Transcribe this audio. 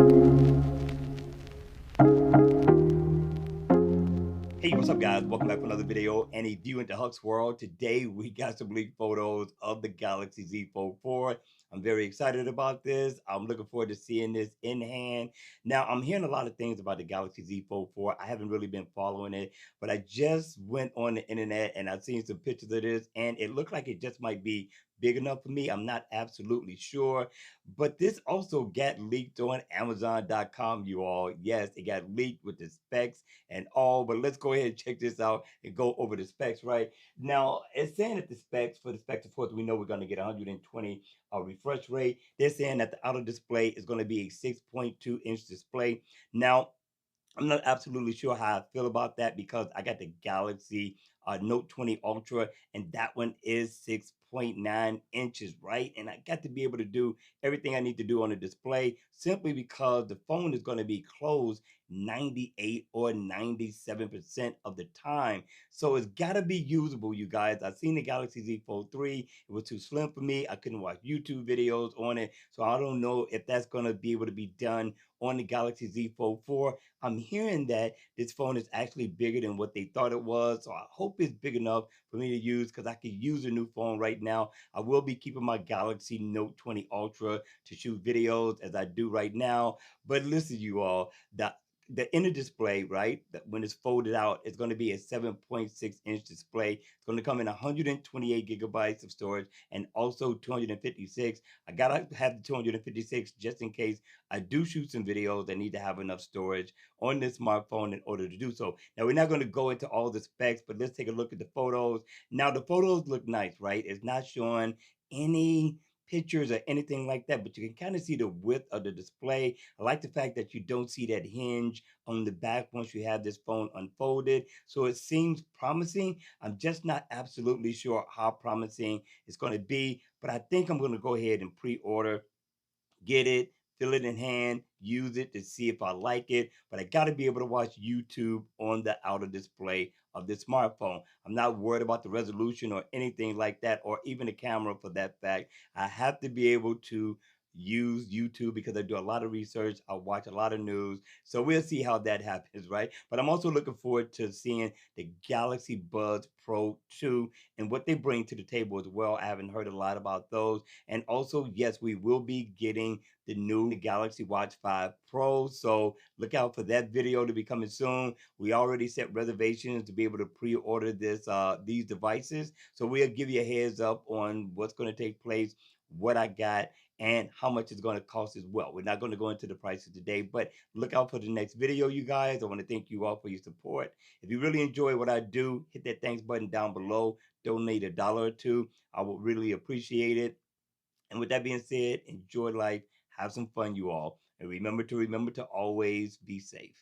Hey, what's up, guys? Welcome back for another video and a view into Huck's world. Today, we got some leaked photos of the Galaxy Z Fold 4. I'm very excited about this. I'm looking forward to seeing this in hand. Now, I'm hearing a lot of things about the Galaxy Z Fold 4. I haven't really been following it, but I just went on the internet and I've seen some pictures of this, and it looked like it just might be big enough for me. I'm not absolutely sure, but this also got leaked on Amazon.com, you all. Yes, it got leaked with the specs and all, but let's go ahead and check this out and go over the specs. Right now, it's saying that the specs, for the specs, of course, we know we're going to get 120 refresh rate. They're saying that the outer display is going to be a 6.2-inch display. Now, I'm not absolutely sure how I feel about that because I got the Galaxy Note 20 Ultra, and that one is 6.9 inches, right? And I got to be able to do everything I need to do on the display simply because the phone is going to be closed 98 or 97% of the time. So it's got to be usable, you guys. I've seen the Galaxy Z Fold 3. It was too slim for me. I couldn't watch YouTube videos on it. So I don't know if that's going to be able to be done on the Galaxy Z Fold 4. I'm hearing that this phone is actually bigger than what they thought it was. So I hope it's big enough for me to use because I could use a new phone right now. I will be keeping my Galaxy Note 20 Ultra to shoot videos as I do right now. But listen, you all, the inner display, right, that when it's folded out, it's going to be a 7.6-inch display. It's going to come in 128 gigabytes of storage and also 256. I gotta have the 256 just in case I do shoot some videos. I need to have enough storage on this smartphone in order to do so. Now, we're not going to go into all the specs, but let's take a look at the photos. Now, the photos look nice, right? It's not showing any pictures or anything like that, but you can kind of see the width of the display. I like the fact that you don't see that hinge on the back once you have this phone unfolded. So it seems promising. I'm just not absolutely sure how promising it's going to be, but I think I'm going to go ahead and pre-order, get it, feel it in hand, use it to see if I like it. But I got to be able to watch YouTube on the outer display of this smartphone. I'm not worried about the resolution or anything like that, or even the camera for that fact. I have to be able to use YouTube because I do a lot of research. I watch a lot of news. So we'll see how that happens, right? But I'm also looking forward to seeing the Galaxy Buds Pro 2 and what they bring to the table as well. I haven't heard a lot about those. And also, yes, we will be getting the new Galaxy Watch 5 Pro. So look out for that video to be coming soon. We already set reservations to be able to pre-order these devices. So we'll give you a heads up on what's going to take place, what I got, and how much it's going to cost as well. We're not going to go into the prices today, but look out for the next video, you guys. I want to thank you all for your support. If you really enjoy what I do, hit that thanks button down below. Donate $1 or two. I would really appreciate it. And with that being said, enjoy life, have some fun, you all, and remember to always be safe.